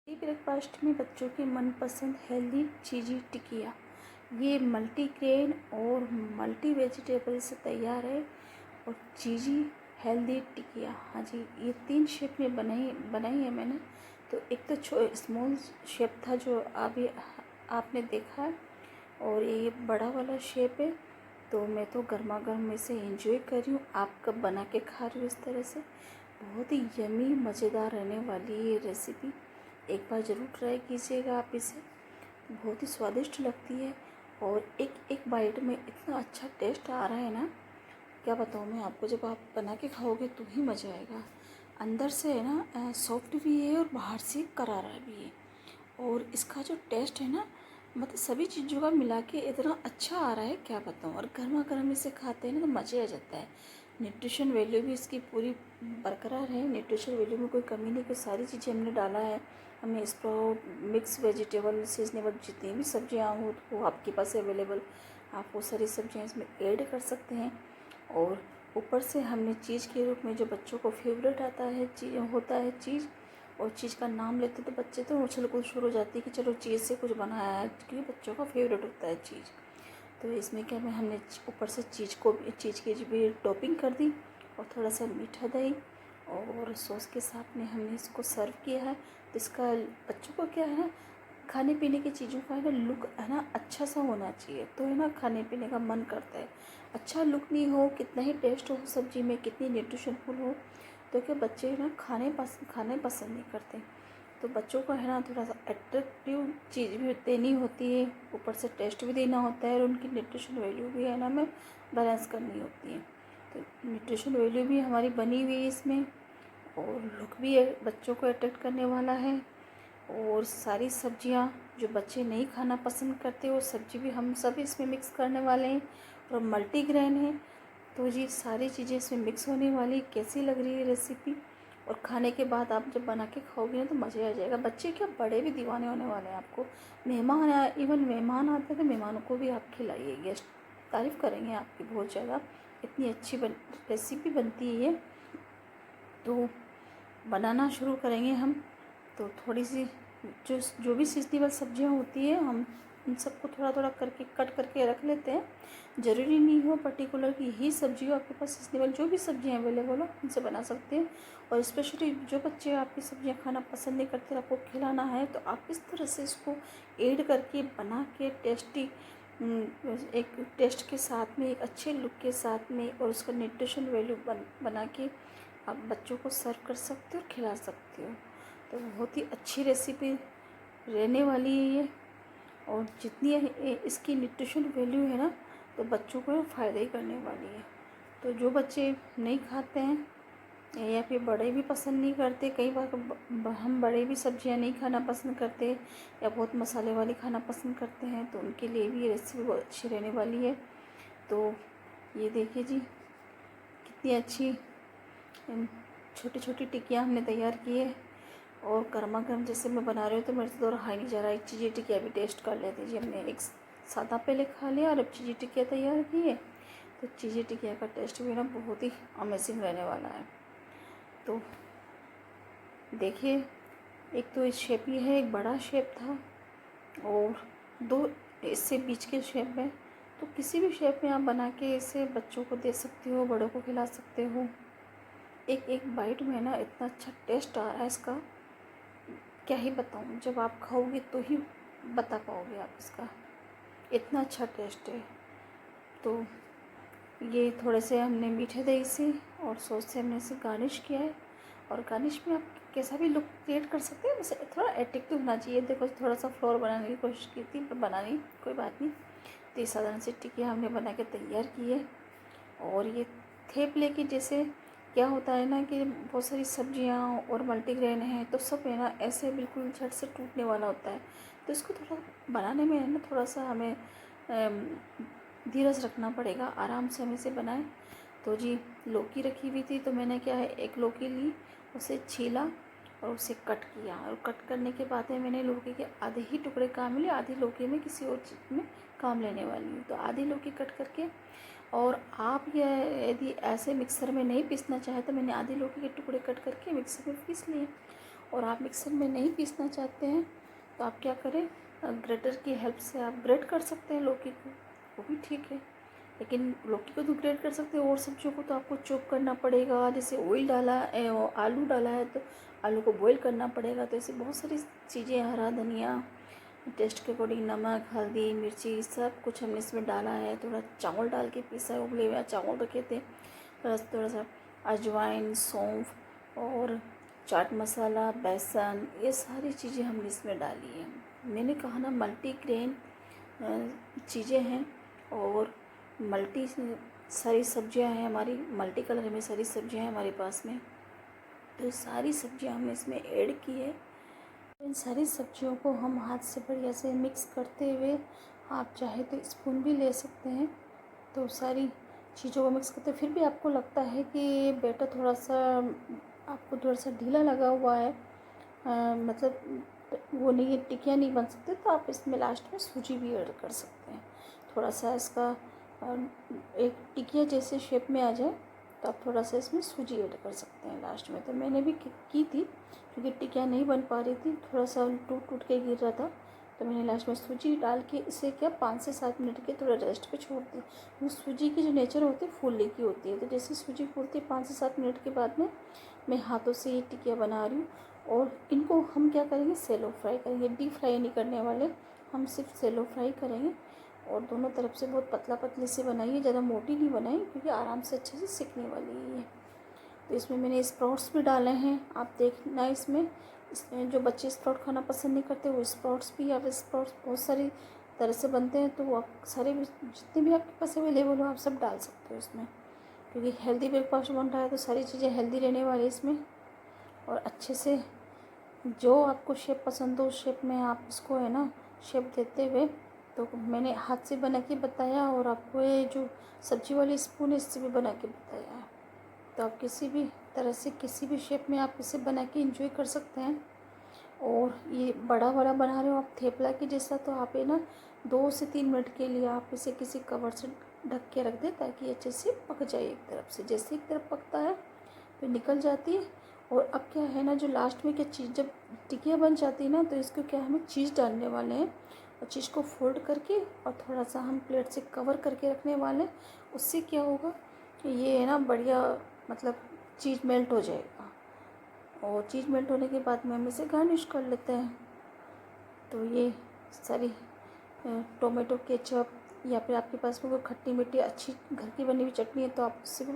Breakfast में बच्चों की मनपसंद हेल्दी चीज़ी टिकिया। ये मल्टीग्रेन और मल्टी वेजिटेबल से तैयार है और चीज़ी हेल्दी टिकिया। हाँ जी, ये 3 शेप में बनाई है मैंने। तो एक तो स्मॉल शेप था जो अभी आपने देखा है, और ये बड़ा वाला शेप है। तो मैं तो गर्मा गर्म में से एंजॉय कर रही हूँ। आप कब बना के खा रही हो इस तरह से? बहुत ही यमी मज़ेदार रहने वाली है ये रेसिपी। एक बार ज़रूर ट्राई कीजिएगा आप इसे, बहुत ही स्वादिष्ट लगती है। और एक एक बाइट में इतना अच्छा टेस्ट आ रहा है ना, क्या बताऊँ मैं आपको। जब आप बना के खाओगे तो ही मज़ा आएगा। अंदर से है ना सॉफ्ट भी है और बाहर से करारा भी है। और इसका जो टेस्ट है ना, मतलब सभी चीज़ों का मिला के इतना अच्छा आ रहा है, क्या बताऊँ। और गर्मा गर्म इसे खाते हैं ना तो मज़े आ जाता है। न्यूट्रिशन वैल्यू भी इसकी पूरी बरकरार है। न्यूट्रिशन वैल्यू में कोई कमी नहीं, कोई सारी चीज़ें हमने डाला है। हमने स्प्राउट, मिक्स वेजिटेबल, सीजनेबल जितनी भी सब्जियाँ हो वो आपके पास अवेलेबल, आप वो सारी सब्जियाँ इसमें ऐड कर सकते हैं। और ऊपर से हमने चीज़ के रूप में, जो बच्चों को फेवरेट आता है होता है चीज़, और चीज़ का नाम लेते तो बच्चे तो उछल कूद शुरू हो जाती है कि चलो चीज़ से कुछ बनाया है, क्योंकि बच्चों का फेवरेट होता है चीज़। तो इसमें क्या, हमने ऊपर से चीज़ की भी टॉपिंग कर दी, और थोड़ा सा मीठा दही और सॉस के साथ में हमने इसको सर्व किया है। तो इसका बच्चों को क्या है ना, खाने पीने की चीज़ों का है ना लुक है ना अच्छा सा होना चाहिए, तो है ना खाने पीने का मन करता है। अच्छा लुक नहीं हो, कितना ही टेस्ट हो सब्ज़ी में, कितनी न्यूट्रिशनफुल हो, तो क्या बच्चे है ना खाने पसंद नहीं करते। तो बच्चों को है ना थोड़ा सा अट्रैक्टिव चीज़ भी देनी होती है, ऊपर से टेस्ट भी देना होता है, और उनकी न्यूट्रिशन वैल्यू भी है ना हमें बैलेंस करनी होती है। तो न्यूट्रिशन वैल्यू भी हमारी बनी हुई है इसमें, और लुक भी है बच्चों को अट्रैक्ट करने वाला है। और सारी सब्जियां जो बच्चे नहीं खाना पसंद करते वो सब्जी भी हम सब इसमें मिक्स करने वाले हैं, और मल्टीग्रेन है। तो जी सारी चीज़ें इसमें मिक्स होने वाली। कैसी लग रही है रेसिपी? और खाने के बाद आप जब बना के खाओगे ना तो मज़े आ जाएगा। बच्चे क्या, बड़े भी दीवाने होने वाले हैं आपको। इवन मेहमान आते हैं तो मेहमानों को भी आप खिलाइए, गेस्ट तारीफ़ करेंगे आपकी बहुत ज़्यादा। इतनी अच्छी रेसिपी बनती है ये। तो बनाना शुरू करेंगे हम। तो थोड़ी सी जो जो भी सीजनेबल सब्जियां होती है, हम इन सबको थोड़ा थोड़ा करके कट करके रख लेते हैं। ज़रूरी नहीं हो पर्टिकुलर कि यही सब्जी हो, आपके पास सीजनेबल जो भी सब्जियां अवेलेबल हो उनसे बना सकते हैं। और स्पेशली जो बच्चे आपकी सब्जियां खाना पसंद नहीं करते, आपको खिलाना है, तो आप इस तरह से इसको ऐड करके बना के टेस्टी, एक टेस्ट के साथ में, एक अच्छे लुक के साथ में, और उसका न्यूट्रिशन वैल्यू बना के आप बच्चों को सर्व कर सकते हो और खिला सकते हो। तो बहुत ही अच्छी रेसिपी रहने वाली है ये। और जितनी इसकी न्यूट्रिशन वैल्यू है ना, तो बच्चों को फ़ायदा ही करने वाली है। तो जो बच्चे नहीं खाते हैं या फिर बड़े भी पसंद नहीं करते, कई बार हम बड़े भी सब्जियां नहीं खाना पसंद करते या बहुत मसाले वाली खाना पसंद करते हैं, तो उनके लिए भी ये रेसिपी बहुत अच्छी रहने वाली है। तो ये देखिए जी, कितनी अच्छी छोटी छोटी टिक्कियाँ हमने तैयार की है। और गर्मा गर्म जैसे मैं बना रही हूँ तो मेरे से तो रहा नहीं जा रहा, एक चीज़ी टिकिया भी टेस्ट कर लेते जी। हमने एक सादा पहले खा लिया और अब चीज़ी टिकिया तैयार की है। तो चीज़ी टिकिया का टेस्ट भी ना बहुत ही अमेजिंग रहने वाला है। तो देखिए, एक तो इस शेप ही है, एक बड़ा शेप था और 2 इससे बीच के शेप में। तो किसी भी शेप में आप बना के इसे बच्चों को दे सकते हो, बड़ों को खिला सकते हो। एक एक बाइट में ना इतना अच्छा टेस्ट आ रहा है इसका, क्या ही बताऊँ। जब आप खाओगे तो ही बता पाओगे आप इसका, इतना अच्छा टेस्ट है। तो ये थोड़े से हमने मीठे दही से और सॉस से हमने इसे गार्निश किया है। और गार्निश में आप कैसा भी लुक क्रिएट कर सकते हैं, वैसे थोड़ा एट्रैक्टिव होना चाहिए। देखो थोड़ा सा फ्लोर बनाने की कोशिश की थी पर बना नहीं, कोई बात नहीं। तो ये साधारण सी टिक्की हमने बना के तैयार की है। और ये थेपले की जैसे क्या होता है ना कि बहुत सारी सब्जियां और मल्टीग्रेन है, तो सब है ना ऐसे बिल्कुल झट से टूटने वाला होता है। तो इसको थोड़ा बनाने में है ना थोड़ा सा हमें धीरज रखना पड़ेगा, आराम से हम इसे बनाएं। तो जी लौकी रखी हुई थी, तो मैंने क्या है, एक लौकी ली, उसे छीला और उसे कट किया। और कट करने के बाद में मैंने लौकी के आधे ही टुकड़े काम लिए, आधी लौकी में किसी और चीज़ में काम लेने वाली हूँ। तो आधी लौकी कट करके, और आप ये यदि ऐसे मिक्सर में नहीं पीसना चाहे तो मैंने आधी लौकी के टुकड़े कट करके मिक्सर में पीस लिए। और आप मिक्सर में नहीं पीसना चाहते हैं तो आप क्या करें, ग्रेटर की हेल्प से आप ग्रेट कर सकते हैं लौकी को, वो भी ठीक है। लेकिन लौकी को तो ग्रेट कर सकते हैं, और सब्जियों को तो आपको चॉप करना पड़ेगा। जैसे ऑयल डाला आलू डाला है तो आलू को बॉईल करना पड़ेगा। तो ऐसी बहुत सारी चीज़ें, हरा धनिया, टेस्ट के अकॉर्डिंग नमक, हल्दी, मिर्ची, सब कुछ हमने इसमें डाला है। थोड़ा चावल डाल के पीसा, उबले हुए चावल रखे थे, थोड़ा सा अजवाइन, सौंफ और चाट मसाला, बेसन, ये सारी चीज़ें हमने इसमें डाली हैं। मैंने कहा ना मल्टीग्रेन चीज़ें हैं और मल्टी सारी सब्जियां हैं हमारी, मल्टी कलर में सारी सब्जियां हैं हमारे पास में। तो सारी सब्जियां हमने इसमें ऐड की है। इन सारी सब्जियों को हम हाथ से बढ़िया से मिक्स करते हुए, आप चाहे तो स्पून भी ले सकते हैं। तो सारी चीज़ों को मिक्स करते, फिर भी आपको लगता है कि ये बैटर थोड़ा सा आपको थोड़ा सा ढीला लगा हुआ है, मतलब वो नहीं है, टिकिया नहीं बन सकते, तो आप इसमें लास्ट में सूजी भी ऐड कर सकते हैं। थोड़ा सा इसका एक टिकिया जैसे शेप में आ जाए तो आप थोड़ा सा इसमें सूजी ऐड कर सकते हैं लास्ट में। तो मैंने भी की थी, क्योंकि टिकिया नहीं बन पा रही थी, थोड़ा सा टूट टूट के गिर रहा था, तो मैंने लास्ट में सूजी डाल के इसे क्या 5 से 7 मिनट के थोड़ा रेस्ट पे छोड़ दी। वो सूजी की जो नेचर होती है फूलने की होती है, तो जैसे सूजी फूलती है 5 से 7 मिनट के बाद में मैं हाथों से ये टिकिया बना रही हूँ। और इनको हम क्या करेंगे, सेलो फ्राई करेंगे, डीप फ्राई नहीं करने वाले, हम सिर्फ सेलो फ्राई करेंगे। और दोनों तरफ से बहुत पतला पतली से बनाइए, ज़्यादा मोटी नहीं बनाई, क्योंकि आराम से अच्छे से सिकने वाली है ये। तो इसमें मैंने स्प्राउट्स भी डाले हैं, आप देखना इसमें जो बच्चे स्प्राउट खाना पसंद नहीं करते वो स्प्राउट्स भी, आप स्प्राउट्स बहुत सारी तरह से बनते हैं, तो वो आप सारे जितने भी आपके पास अवेलेबल हो आप सब डाल सकते हो इसमें, क्योंकि हेल्दी ब्रेकफास्ट बन रहा है तो सारी चीज़ें हेल्दी रहने वाली इसमें। और अच्छे से जो आपको शेप पसंद हो उस शेप में आप इसको है ना शेप देते हुए, तो मैंने हाथ से बना के बताया और आपको ये जो सब्जी वाली स्पून है इससे भी बना के बताया है। तो आप किसी भी तरह से किसी भी शेप में आप इसे बना के इंजॉय कर सकते हैं। और ये बड़ा बड़ा बना रहे हो आप थेपला के जैसा, तो आप ये ना 2 से 3 मिनट के लिए आप इसे किसी कवर से ढक के रख दें, ताकि अच्छे से पक जाए एक तरफ से। जैसे एक तरफ पकता है तो निकल जाती है। और अब क्या है ना, जो लास्ट में क्या चीज़ जब टिकिया बन जाती है ना, तो इसको क्या हमें चीज़ डालने वाले हैं, और चीज़ को फोल्ड करके और थोड़ा सा हम प्लेट से कवर करके रखने वाले हैं। उससे क्या होगा कि ये है ना बढ़िया, मतलब चीज़ मेल्ट हो जाएगा, और चीज़ मेल्ट होने के बाद में हम इसे गार्निश कर लेते हैं। तो ये सारी टोमेटो केचप, या फिर आपके पास में कोई खट्टी मीठी अच्छी घर की बनी हुई चटनी है तो आप उससे भी